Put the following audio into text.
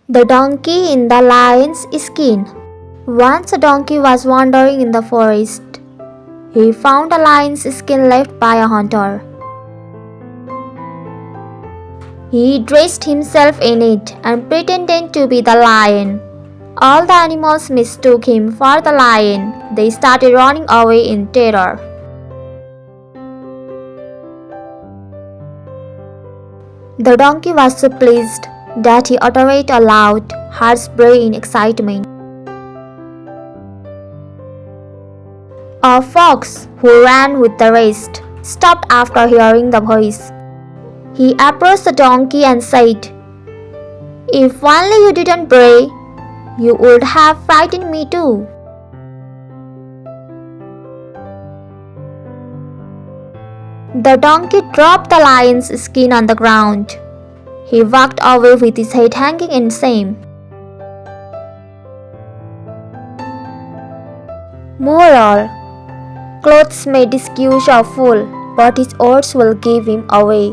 The donkey in the lion's skin. Once a donkey was wandering in the forest. He found a lion's skin left by a hunter. He dressed himself in it and pretended to be the lion. All the animals mistook him for the lion. They started running away in terror. The donkey was so pleased that he uttered a loud, harsh bray in excitement. A fox, who ran with the rest, stopped after hearing the voice. He approached the donkey and said, "If only you didn't bray, you would have frightened me too." The donkey dropped the lion's skin on the ground. He walked away with his head hanging in shame. Moral: clothes may disguise a fool, but his words will give him away.